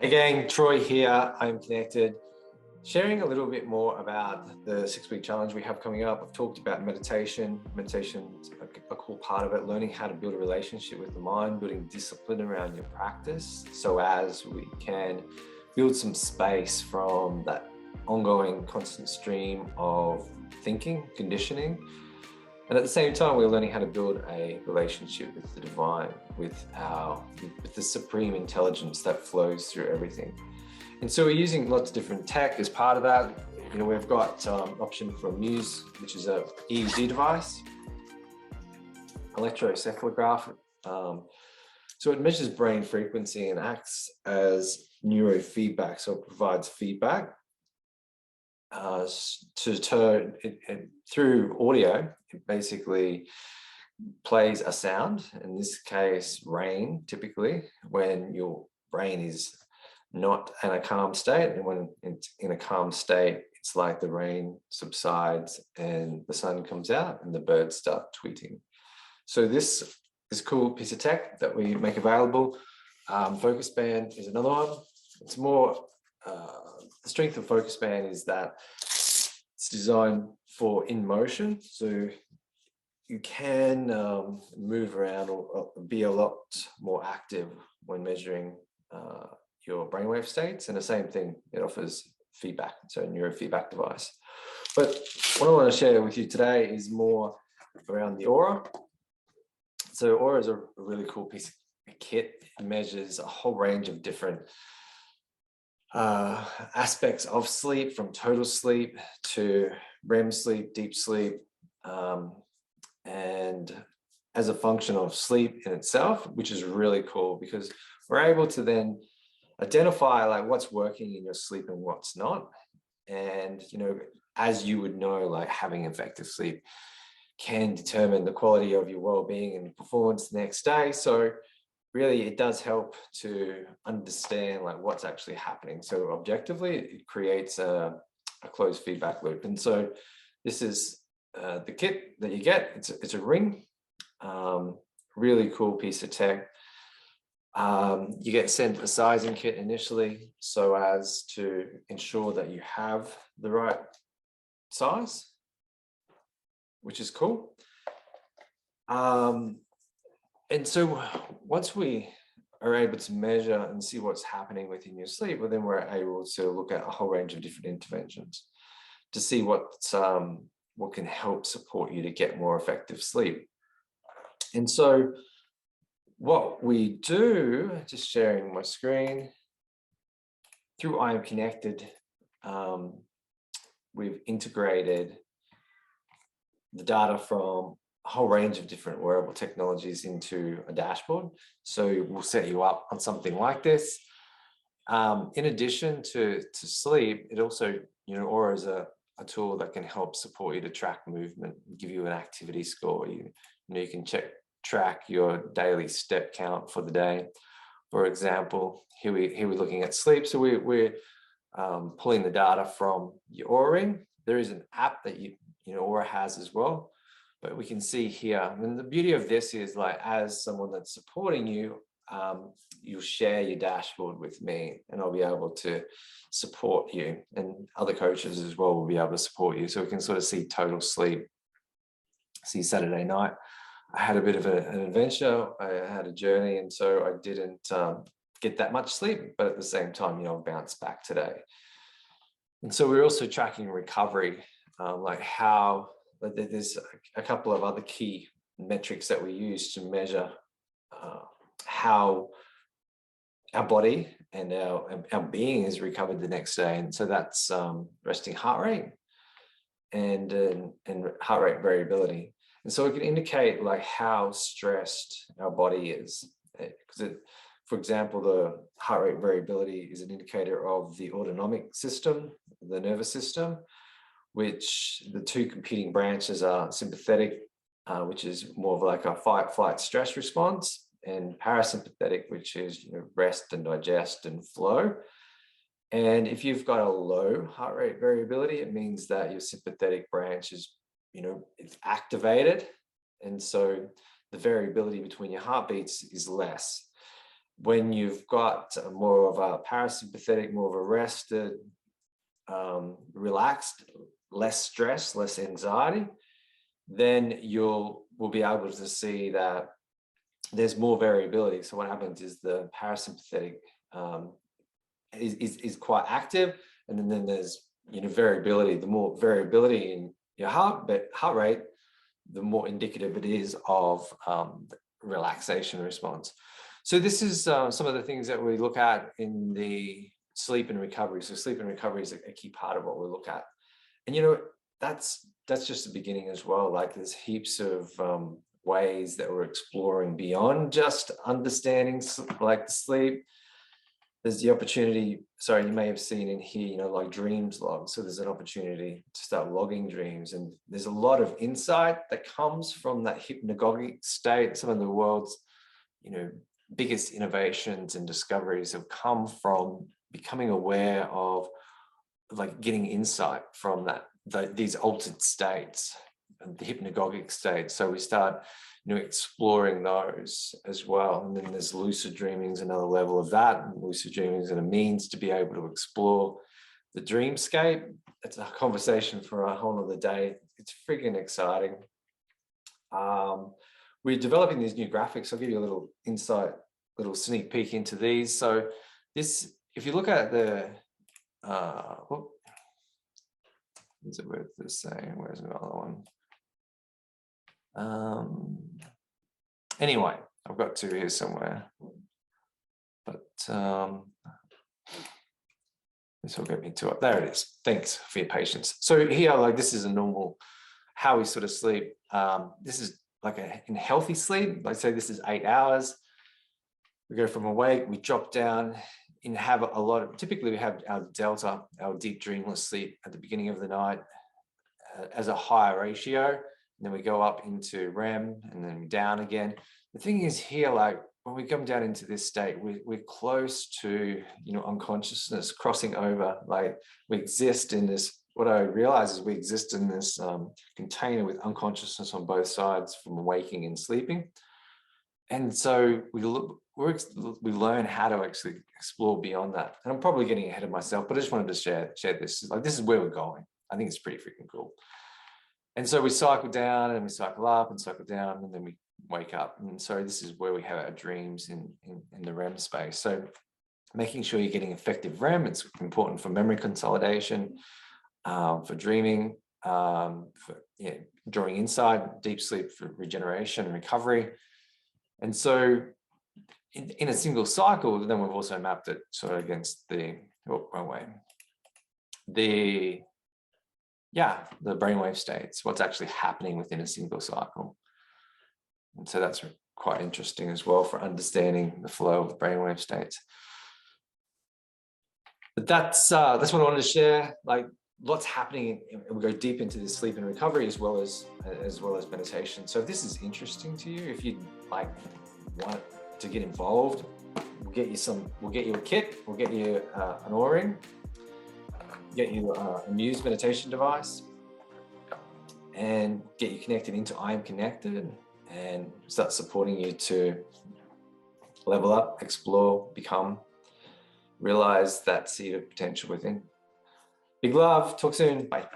Again, Troy here, I'm Connected, sharing a little bit more about the 6-week challenge we have coming up. I've talked about meditation. Meditation's a cool part of it, learning how to build a relationship with the mind, building discipline around your practice so as we can build some space from that ongoing constant stream of thinking, conditioning. And at the same time, we're learning how to build a relationship with the divine, with the supreme intelligence that flows through everything. And so we're using lots of different tech as part of that. You know, we've got option from Muse, which is a EEG device, electroencephalograph. So it measures brain frequency and acts as neurofeedback. So it provides feedback to turn it through audio. It basically plays a sound, in this case rain, typically when your brain is not in a calm state, and when it's in a calm state it's like the rain subsides and the sun comes out and the birds start tweeting. So this is a cool piece of tech that we make available. Focus Band is another one. It's more the strength of Focus Band is that it's designed for in motion, so you can move around or be a lot more active when measuring your brainwave states. And the same thing, it offers feedback, so a neurofeedback device. But what I want to share with you today is more around the Aura. So Aura is a really cool piece of kit. It measures a whole range of different aspects of sleep, from total sleep to REM sleep, deep sleep, and as a function of sleep in itself, which is really cool because we're able to then identify like what's working in your sleep and what's not. And, you know, as you would know, like having effective sleep can determine the quality of your well-being and performance the next day. So really it does help to understand like what's actually happening. So objectively, it creates a closed feedback loop. And so this is the kit that you get. It's a ring, really cool piece of tech. You get sent a sizing kit initially so as to ensure that you have the right size, which is cool. And so once we are able to measure and see what's happening within your sleep, well, then we're able to look at a whole range of different interventions to see what can help support you to get more effective sleep. And so what we do, just sharing my screen, through I Am Connected, we've integrated the data from a whole range of different wearable technologies into a dashboard. So we'll set you up on something like this. In addition to sleep, it also, you know, Aura is a tool that can help support you to track movement, give you an activity score. You can track your daily step count for the day. For example, here we're looking at sleep. So we're pulling the data from your Aura ring. There is an app that Aura has as well. But we can see here, and the beauty of this is, like, as someone that's supporting you, you'll share your dashboard with me and I'll be able to support you, and other coaches as well will be able to support you. So we can sort of see total sleep. See, Saturday night, I had a bit of an adventure. I had a journey, and so I didn't get that much sleep, but at the same time, I bounced back today. And so we're also tracking recovery, like how. But there's a couple of other key metrics that we use to measure how our body and our being is recovered the next day. And so that's resting heart rate and heart rate variability. And so it can indicate like how stressed our body is. Because for example, the heart rate variability is an indicator of the autonomic system, the nervous system, which the two competing branches are sympathetic, which is more of like a fight, flight, stress response, and parasympathetic, which is rest and digest and flow. And if you've got a low heart rate variability, it means that your sympathetic branch is, it's activated, and so the variability between your heartbeats is less. When you've got more of a parasympathetic, more of a rested, relaxed, less stress, less anxiety, then we'll be able to see that there's more variability. So what happens is the parasympathetic is quite active, and then there's variability. The more variability in your heart rate, the more indicative it is of relaxation response. So this is some of the things that we look at in the sleep and recovery. So sleep and recovery is a key part of what we look at. And that's just the beginning as well. Like there's heaps of ways that we're exploring beyond just understanding like sleep. There's the opportunity, sorry, you may have seen in here, like dreams log. So there's an opportunity to start logging dreams. And there's a lot of insight that comes from that hypnagogic state. Some of the world's, biggest innovations and discoveries have come from becoming aware of, like, getting insight from these altered states, the hypnagogic states. So we start exploring those as well. And then there's lucid dreaming is another level of that. And lucid dreaming is a means to be able to explore the dreamscape. It's a conversation for a whole other day. It's freaking exciting. We're developing these new graphics. I'll give you a little insight, little sneak peek into these. So this, if you look at the, is it worth the same? Where's another one? Anyway, I've got two here somewhere, but this will get me to it. There it is. Thanks for your patience. So here, like, this is a normal, how we sort of sleep. This is like in healthy sleep. Like say this is 8 hours. We go from awake, we drop down and have a lot of, typically we have our delta, our deep dreamless sleep at the beginning of the night as a higher ratio. And then we go up into REM and then down again. The thing is here, like when we come down into this state, we're close to, unconsciousness crossing over. Like we exist in this, what I realize is we exist in this container with unconsciousness on both sides from waking and sleeping. And so we learn how to actually explore beyond that. And I'm probably getting ahead of myself, but I just wanted to share this. Like this is where we're going. I think it's pretty freaking cool. And so we cycle down and we cycle up and cycle down, and then we wake up. And so this is where we have our dreams in the REM space. So making sure you're getting effective REM, it's important for memory consolidation, for dreaming, for drawing insight, deep sleep for regeneration and recovery. And so in a single cycle, then we've also mapped it sort of against the brainwave states, what's actually happening within a single cycle. And so that's quite interesting as well for understanding the flow of brainwave states. But that's what I wanted to share. Like lots happening, and we go deep into this sleep and recovery as well as meditation. So if this is interesting to you, if you like want to get involved, we'll get you a kit, we'll get you an Oura, get you a Muse meditation device, and get you connected into I Am Connected, and start supporting you to level up, explore, become, realize that seed of potential within. Big love. Talk soon. Bye.